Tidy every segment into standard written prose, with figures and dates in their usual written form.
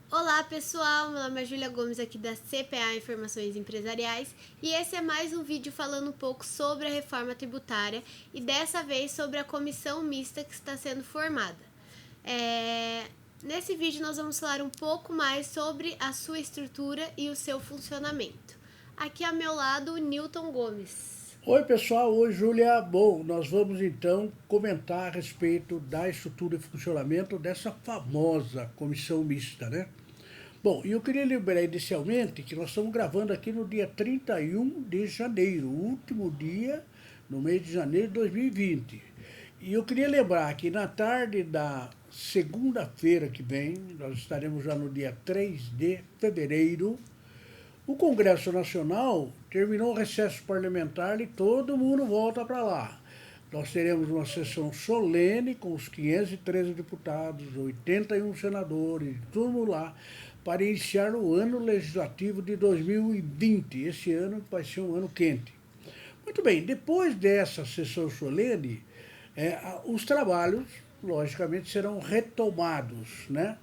Olá pessoal, meu nome é Júlia Gomes aqui da CPA Informações Empresariais e esse é mais um vídeo falando um pouco sobre a reforma tributária e dessa vez sobre a comissão mista que está sendo formada. Nesse vídeo nós vamos falar um pouco mais sobre a sua estrutura e o seu funcionamento. Aqui ao meu lado o Newton Gomes. Oi pessoal, oi Júlia. Bom, nós vamos então comentar a respeito da estrutura e funcionamento dessa famosa comissão mista, né? Bom, e eu queria lembrar inicialmente que nós estamos gravando aqui no dia 31 de janeiro, o último dia no mês de janeiro de 2020. E eu queria lembrar que na tarde da segunda-feira que vem, nós estaremos já no dia 3 de fevereiro, o Congresso Nacional terminou o recesso parlamentar e todo mundo volta para lá. Nós teremos uma sessão solene com os 513 deputados, 81 senadores, tudo lá, para iniciar o ano legislativo de 2020. Esse ano vai ser um ano quente. Muito bem, depois dessa sessão solene, os trabalhos, logicamente, serão retomados, né?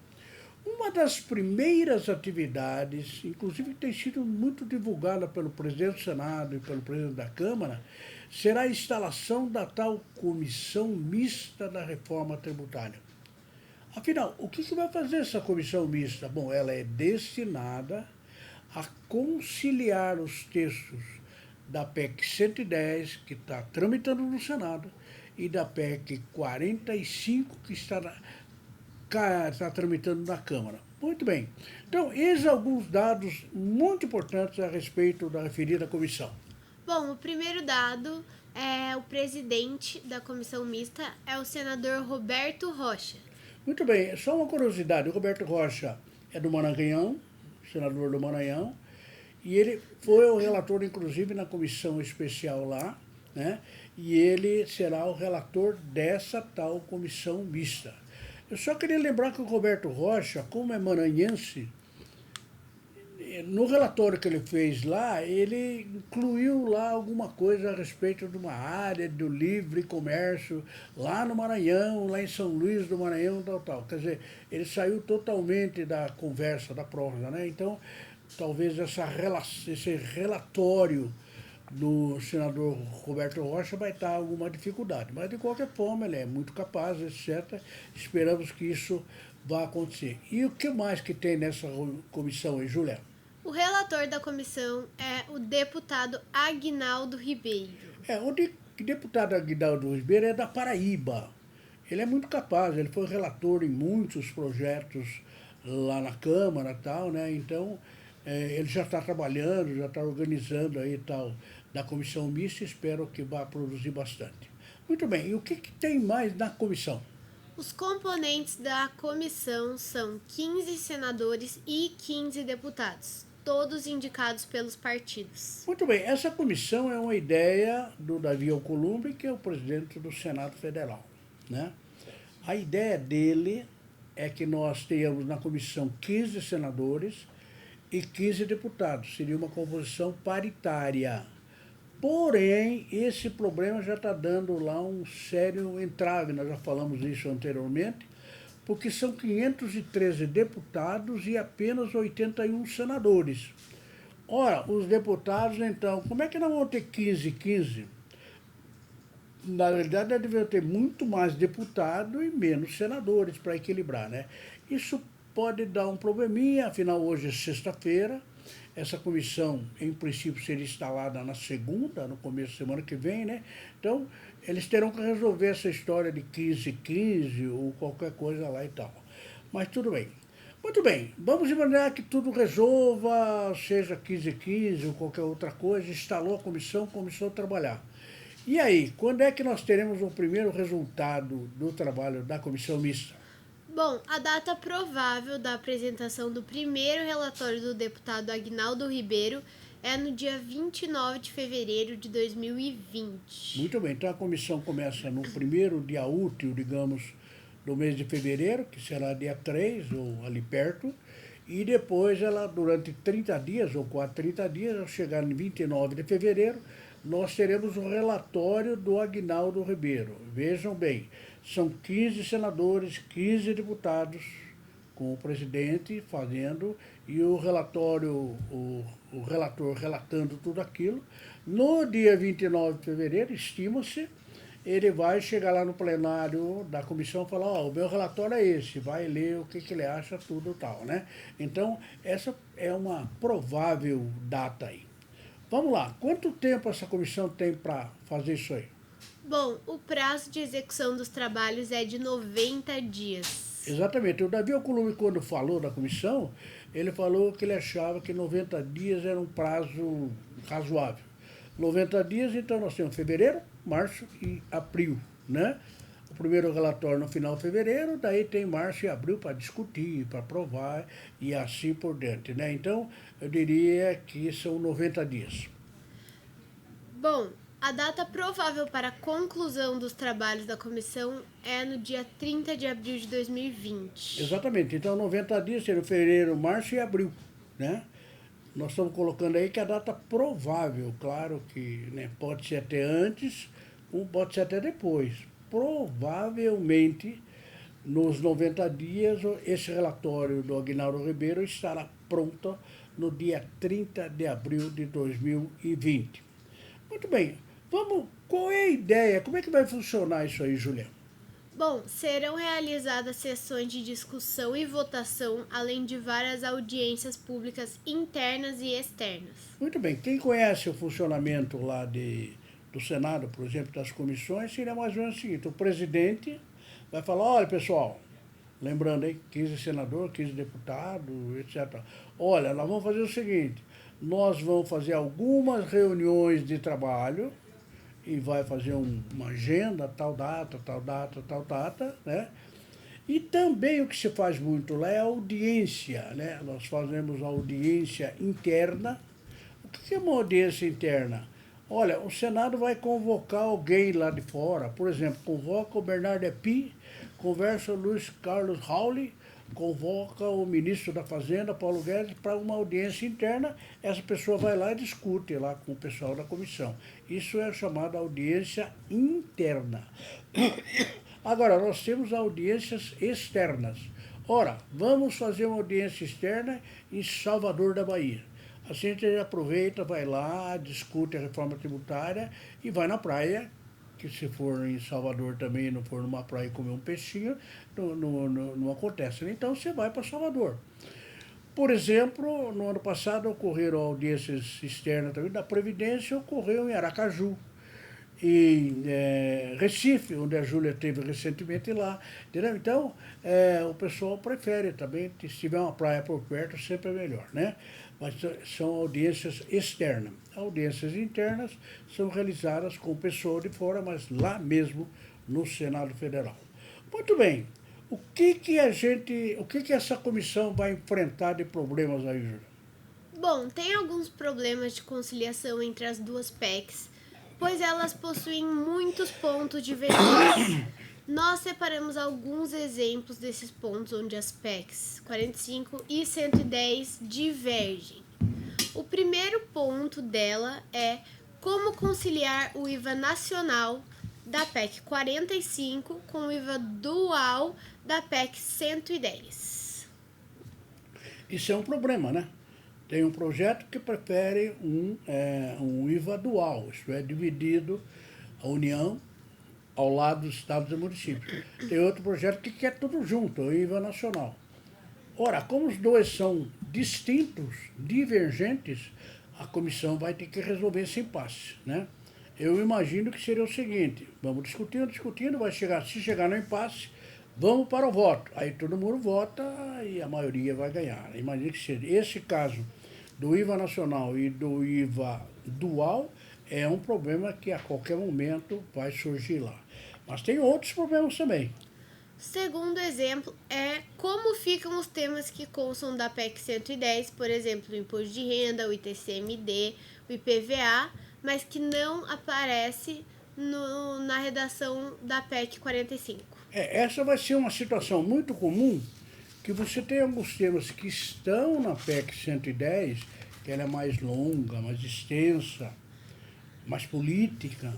Uma das primeiras atividades, inclusive que tem sido muito divulgada pelo presidente do Senado e pelo presidente da Câmara, será a instalação da tal comissão mista da reforma tributária. Afinal, o que vai fazer essa comissão mista? Bom, ela é destinada a conciliar os textos da PEC 110, que está tramitando no Senado, e da PEC 45, que está tramitando na Câmara. Muito bem. Então, eis alguns dados muito importantes a respeito da referida comissão. Bom, o primeiro dado é o presidente da comissão mista é o senador Roberto Rocha. Muito bem, só uma curiosidade, o Roberto Rocha é do Maranhão, senador do Maranhão, e ele foi o relator, inclusive, na comissão especial lá, né? E ele será o relator dessa tal comissão mista. Eu só queria lembrar que o Roberto Rocha, como é maranhense, no relatório que ele fez lá, ele incluiu lá alguma coisa a respeito de uma área do livre comércio lá no Maranhão, lá em São Luís do Maranhão, tal. Quer dizer, ele saiu totalmente da conversa, da prosa, né? Então, talvez esse relatório do senador Roberto Rocha vai estar alguma dificuldade. Mas, de qualquer forma, ele é muito capaz, etc. Esperamos que isso vá acontecer. E o que mais que tem nessa comissão aí, Juliana? O relator da comissão é o deputado Aguinaldo Ribeiro. O deputado Aguinaldo Ribeiro é da Paraíba. Ele é muito capaz, ele foi relator em muitos projetos lá na Câmara e tal, né? Então, ele já está trabalhando, já está organizando aí tal da comissão mista, espero que vá produzir bastante. Muito bem, e o que tem mais na comissão? Os componentes da comissão são 15 senadores e 15 deputados, todos indicados pelos partidos. Muito bem, essa comissão é uma ideia do Davi Alcolumbre, que é o presidente do Senado Federal, né? A ideia dele é que nós tenhamos na comissão 15 senadores e 15 deputados. Seria uma composição paritária. Porém, esse problema já está dando lá um sério entrave, nós já falamos isso anteriormente, porque são 513 deputados e apenas 81 senadores. Ora, os deputados, então, como é que nós vamos ter 15? Na verdade, nós devemos ter muito mais deputados e menos senadores para equilibrar, né? Isso pode dar um probleminha, afinal, hoje é sexta-feira. Essa comissão, em princípio, seria instalada na segunda, no começo da semana que vem, né? Então, eles terão que resolver essa história de 15 ou qualquer coisa lá e tal. Mas tudo bem. Muito bem, vamos imaginar que tudo resolva, seja 15 ou qualquer outra coisa, instalou a comissão, começou a trabalhar. E aí, quando é que nós teremos o primeiro resultado do trabalho da comissão mista? Bom, a data provável da apresentação do primeiro relatório do deputado Aguinaldo Ribeiro é no dia 29 de fevereiro de 2020. Muito bem, então a comissão começa no primeiro dia útil, digamos, do mês de fevereiro, que será dia 3 ou ali perto, e depois ela, durante 30 dias, ou quase 30 dias, ao chegar em 29 de fevereiro, nós teremos o relatório do Aguinaldo Ribeiro. Vejam bem, são 15 senadores, 15 deputados, com o presidente fazendo e o relatório, o relator relatando tudo aquilo. No dia 29 de fevereiro, estima-se, ele vai chegar lá no plenário da comissão e falar, ó, o meu relatório é esse, vai ler o que, que ele acha, tudo e tal, né? Então, essa é uma provável data aí. Vamos lá, quanto tempo essa comissão tem para fazer isso aí? Bom, o prazo de execução dos trabalhos é de 90 dias. Exatamente. O Davi Alcolumbre, quando falou da comissão, ele falou que ele achava que 90 dias era um prazo razoável. 90 dias, então nós temos fevereiro, março e abril, né? O primeiro relatório no final de fevereiro, daí tem março e abril para discutir, para aprovar e assim por diante, né? Então, eu diria que são 90 dias. Bom, a data provável para a conclusão dos trabalhos da comissão é no dia 30 de abril de 2020. Exatamente. Então, 90 dias seria fevereiro, março e abril, né? Nós estamos colocando aí que a data provável, claro que, né, pode ser até antes, ou pode ser até depois. Provavelmente, nos 90 dias, esse relatório do Aguinaldo Ribeiro estará pronto no dia 30 de abril de 2020. Muito bem, vamos, qual é a ideia? Como é que vai funcionar isso aí, Juliana? Bom, serão realizadas sessões de discussão e votação, além de várias audiências públicas internas e externas. Muito bem, quem conhece o funcionamento lá do Senado, por exemplo, das comissões, seria mais ou menos o seguinte, o presidente vai falar, olha pessoal, lembrando aí, 15 senador, 15 deputados, etc. Olha, nós vamos fazer o seguinte, nós vamos fazer algumas reuniões de trabalho, e vai fazer uma agenda, tal data, né? E também o que se faz muito lá é a audiência, né? Nós fazemos a audiência interna. O que é uma audiência interna? Olha, o Senado vai convocar alguém lá de fora, por exemplo, convoca o Bernardo Epi, conversa o Luiz Carlos Rauli, convoca o ministro da Fazenda, Paulo Guedes, para uma audiência interna, essa pessoa vai lá e discute lá com o pessoal da comissão. Isso é chamada audiência interna. Agora, nós temos audiências externas. Ora, vamos fazer uma audiência externa em Salvador da Bahia. Assim a gente aproveita, vai lá, discute a reforma tributária e vai na praia, que se for em Salvador também, não for numa praia comer um peixinho, não acontece. Então você vai para Salvador. Por exemplo, no ano passado ocorreram audiências externas também da Previdência, ocorreu em Aracaju, em Recife, onde a Júlia esteve recentemente lá. Entendeu? Então, o pessoal prefere também, se tiver uma praia por perto, sempre é melhor, né? Mas são audiências externas. Audiências internas são realizadas com o pessoal de fora, mas lá mesmo no Senado Federal. Muito bem. O que essa comissão vai enfrentar de problemas aí, Júlia? Bom, tem alguns problemas de conciliação entre as duas PECs, pois elas possuem muitos pontos divergentes. Nós separamos alguns exemplos desses pontos onde as PECs 45 e 110 divergem. O primeiro ponto dela é como conciliar o IVA nacional da PEC 45 com o IVA dual da PEC 110. Isso é um problema, né? Tem um projeto que prefere um IVA dual, isto é, dividido a União ao lado dos estados e municípios. Tem outro projeto que quer tudo junto, o IVA nacional. Ora, como os dois são distintos, divergentes, a comissão vai ter que resolver esse impasse, né? Eu imagino que seria o seguinte, vamos discutindo, se chegar no impasse, vamos para o voto. Aí todo mundo vota e a maioria vai ganhar. Imagino que seja esse caso do IVA nacional e do IVA dual, é um problema que a qualquer momento vai surgir lá. Mas tem outros problemas também. Segundo exemplo é como ficam os temas que constam da PEC 110, por exemplo, o imposto de renda, o ITCMD, o IPVA, mas que não aparece na redação da PEC 45. Essa vai ser uma situação muito comum, que você tem alguns temas que estão na PEC 110, que ela é mais longa, mais extensa, mais política.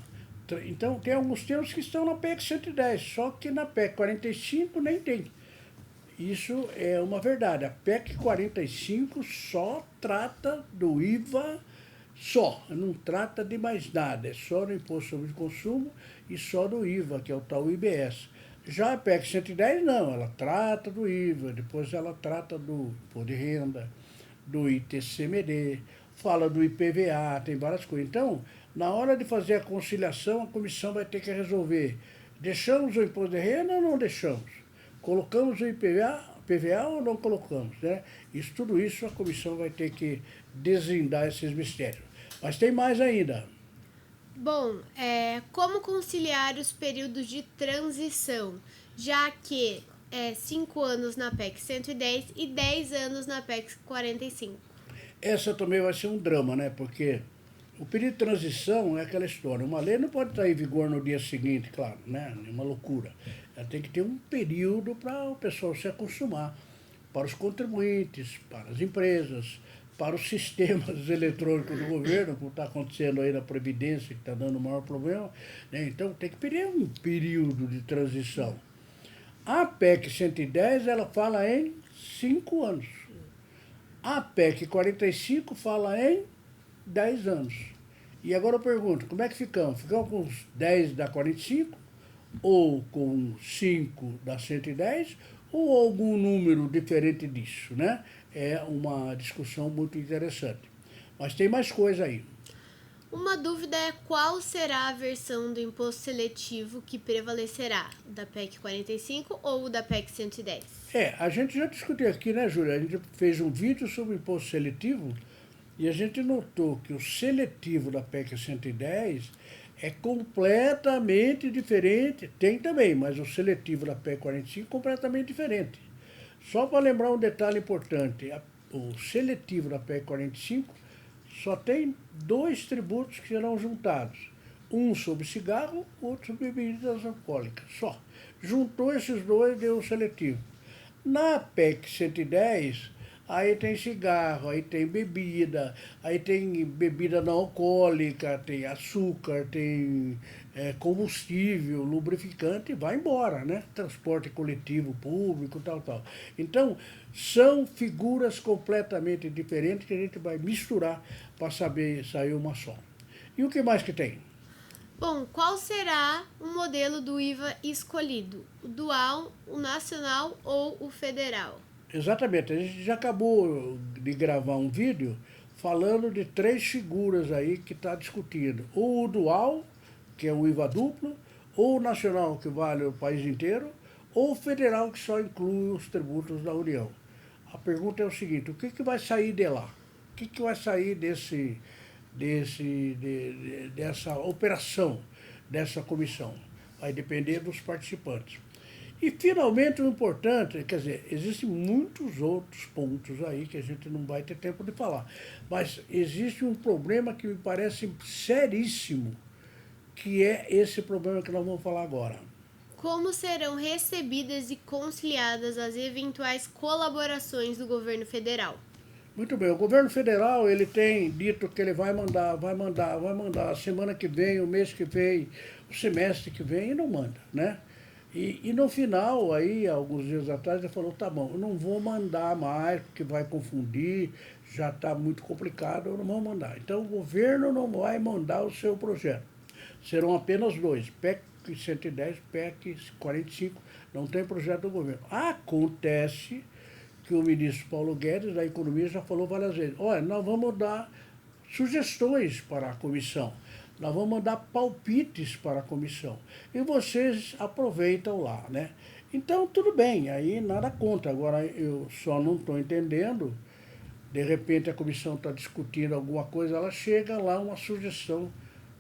Então, tem alguns temas que estão na PEC 110, só que na PEC 45 nem tem. Isso é uma verdade. A PEC 45 só trata do IVA só, não trata de mais nada, é só do Imposto sobre o Consumo e só do IVA, que é o tal IBS. Já a PEC 110 não, ela trata do IVA, depois ela trata do Imposto de Renda, do ITCMD, fala do IPVA, tem várias coisas. Então, na hora de fazer a conciliação, a comissão vai ter que resolver, deixamos o Imposto de Renda ou não deixamos? Colocamos o PVA ou não colocamos, né? Tudo isso a comissão vai ter que desvendar esses mistérios. Mas tem mais ainda. Bom, como conciliar os períodos de transição, já que 5 anos na PEC 110 e 10 anos na PEC 45? Essa também vai ser um drama, né? Porque o período de transição é aquela história. Uma lei não pode estar em vigor no dia seguinte, claro, né? É uma loucura. Ela tem que ter um período para o pessoal se acostumar. Para os contribuintes, para as empresas, para os sistemas eletrônicos do governo, como está acontecendo aí na Previdência, que está dando o maior problema, né? Então tem que ter um período de transição. A PEC 110, ela fala em 5 anos. A PEC 45 fala em 10 anos. E agora eu pergunto, como é que ficamos? Ficamos com os 10 da 45, ou com 5 da 110, ou algum número diferente disso, né? É uma discussão muito interessante. Mas tem mais coisa aí. Uma dúvida é qual será a versão do imposto seletivo que prevalecerá, da PEC 45 ou da PEC 110? A gente já discutiu aqui, né, Júlia? A gente fez um vídeo sobre o imposto seletivo e a gente notou que o seletivo da PEC 110 é completamente diferente. Tem também, mas o seletivo da PEC 45 é completamente diferente. Só para lembrar um detalhe importante, o seletivo da PEC 45 só tem 2 tributos que serão juntados. Um sobre cigarro, outro sobre bebidas alcoólicas. Só. Juntou esses dois, deu o seletivo. Na PEC 110, aí tem cigarro, aí tem bebida não alcoólica, tem açúcar, tem combustível, lubrificante, e vai embora, né? Transporte coletivo público, tal. Então, são figuras completamente diferentes que a gente vai misturar para saber sair uma só. E o que mais que tem? Bom, qual será o modelo do IVA escolhido? O dual, o nacional ou o federal? Exatamente, a gente já acabou de gravar um vídeo falando de 3 figuras aí que está discutindo. Ou o dual, que é o IVA duplo, ou o nacional, que vale o país inteiro, ou o federal, que só inclui os tributos da União. A pergunta é o seguinte, o que vai sair de lá? O que vai sair dessa operação, dessa comissão? Vai depender dos participantes. E, finalmente, o importante, quer dizer, existem muitos outros pontos aí que a gente não vai ter tempo de falar, mas existe um problema que me parece seríssimo, que é esse problema que nós vamos falar agora. Como serão recebidas e conciliadas as eventuais colaborações do governo federal? Muito bem, o governo federal ele tem dito que ele vai mandar a semana que vem, o mês que vem, o semestre que vem, e não manda, né? E no final, aí, alguns dias atrás, ele falou, tá bom, eu não vou mandar mais, porque vai confundir, já está muito complicado, eu não vou mandar. Então, o governo não vai mandar o seu projeto. Serão apenas 2, PEC 110, PEC 45, não tem projeto do governo. Acontece que o ministro Paulo Guedes, da Economia, já falou várias vezes, olha, nós vamos dar sugestões para a comissão. Nós vamos mandar palpites para a comissão. E vocês aproveitam lá, né? Então, tudo bem, aí nada contra. Agora, eu só não estou entendendo. De repente, a comissão está discutindo alguma coisa, ela chega lá uma sugestão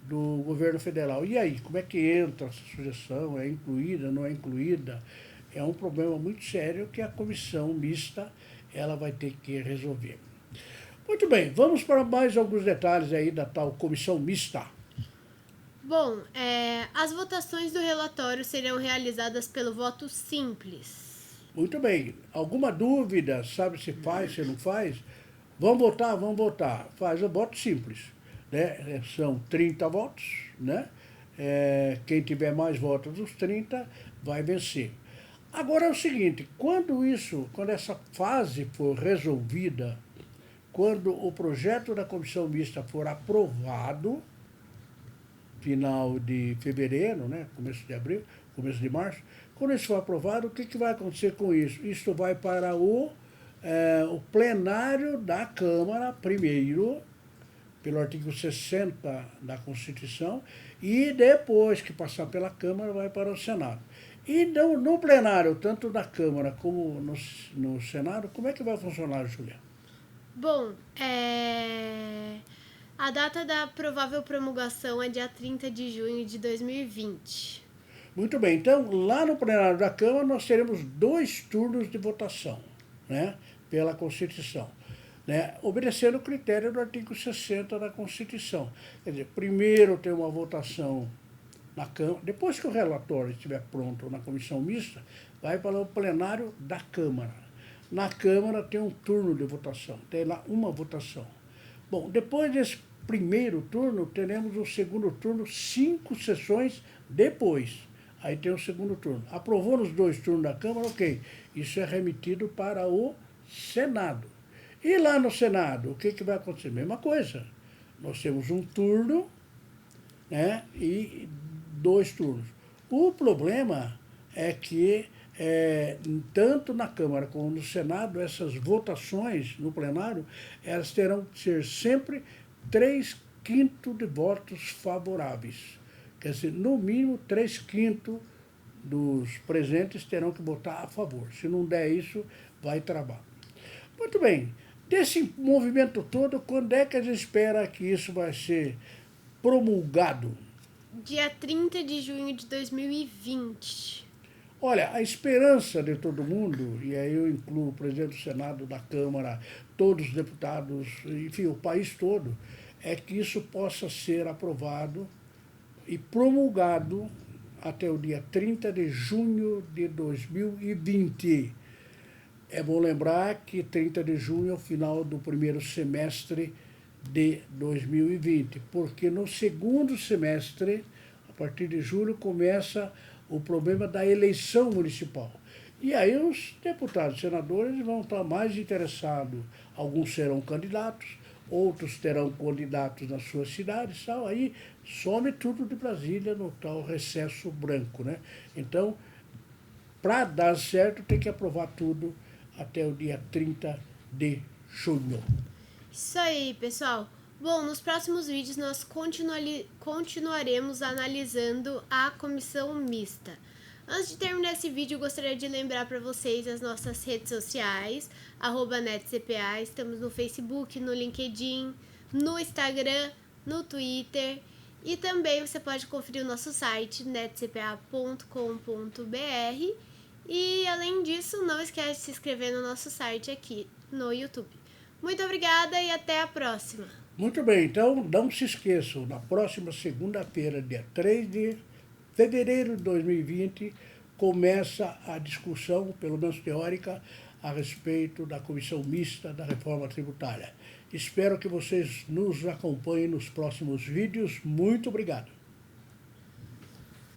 do governo federal. E aí, como é que entra essa sugestão? É incluída, não é incluída? É um problema muito sério que a comissão mista ela vai ter que resolver. Muito bem, vamos para mais alguns detalhes aí da tal comissão mista. Bom, as votações do relatório serão realizadas pelo voto simples. Muito bem. Alguma dúvida? Sabe se faz, se não faz? Vamos votar? Vamos votar. Faz o voto simples, né? São 30 votos, né? Quem tiver mais votos dos 30 vai vencer. Agora é o seguinte, quando essa fase for resolvida, quando o projeto da comissão mista for aprovado, final de fevereiro, né, começo de abril, começo de março, quando isso for aprovado, o que vai acontecer com isso? Isso vai para o plenário da Câmara primeiro, pelo artigo 60 da Constituição, e depois que passar pela Câmara, vai para o Senado. E no plenário, tanto da Câmara como no Senado, como é que vai funcionar, Júlia? Bom, a data da provável promulgação é dia 30 de junho de 2020. Muito bem, então lá no plenário da Câmara nós teremos 2 turnos de votação, né, pela Constituição, né, obedecendo o critério do artigo 60 da Constituição. Quer dizer, primeiro tem uma votação na Câmara, depois que o relatório estiver pronto na comissão mista, vai para o plenário da Câmara. Na Câmara tem um turno de votação, tem lá uma votação. Bom, depois desse primeiro turno, teremos o segundo turno 5 sessões depois. Aí tem o segundo turno. Aprovou nos 2 turnos da Câmara, ok. Isso é remetido para o Senado. E lá no Senado, o que vai acontecer? Mesma coisa. Nós temos um turno, né, e 2 turnos. O problema é que, tanto na Câmara como no Senado, essas votações no plenário, elas terão que ser sempre 3/5 de votos favoráveis. Quer dizer, no mínimo 3/5 dos presentes terão que votar a favor. Se não der isso, vai travar. Muito bem. Desse movimento todo, quando é que a gente espera que isso vai ser promulgado? Dia 30 de junho de 2020. Olha, a esperança de todo mundo, e aí eu incluo o presidente do Senado, da Câmara, todos os deputados, enfim, o país todo, é que isso possa ser aprovado e promulgado até o dia 30 de junho de 2020. É bom lembrar que 30 de junho é o final do primeiro semestre de 2020, porque no segundo semestre, a partir de julho, começa o problema da eleição municipal. E aí os deputados e senadores vão estar mais interessados, alguns serão candidatos, outros terão candidatos nas suas cidades, tal, aí some tudo de Brasília no tal recesso branco, né? Então, para dar certo, tem que aprovar tudo até o dia 30 de junho. Isso aí, pessoal. Bom, nos próximos vídeos nós continuaremos analisando a comissão mista. Antes de terminar esse vídeo, eu gostaria de lembrar para vocês as nossas redes sociais, @netcpa, estamos no Facebook, no LinkedIn, no Instagram, no Twitter, e também você pode conferir o nosso site, netcpa.com.br, e além disso, não esquece de se inscrever no nosso site aqui no YouTube. Muito obrigada e até a próxima! Muito bem, então não se esqueçam, na próxima segunda-feira, dia 3 de fevereiro de 2020, começa a discussão, pelo menos teórica, a respeito da comissão mista da reforma tributária. Espero que vocês nos acompanhem nos próximos vídeos. Muito obrigado.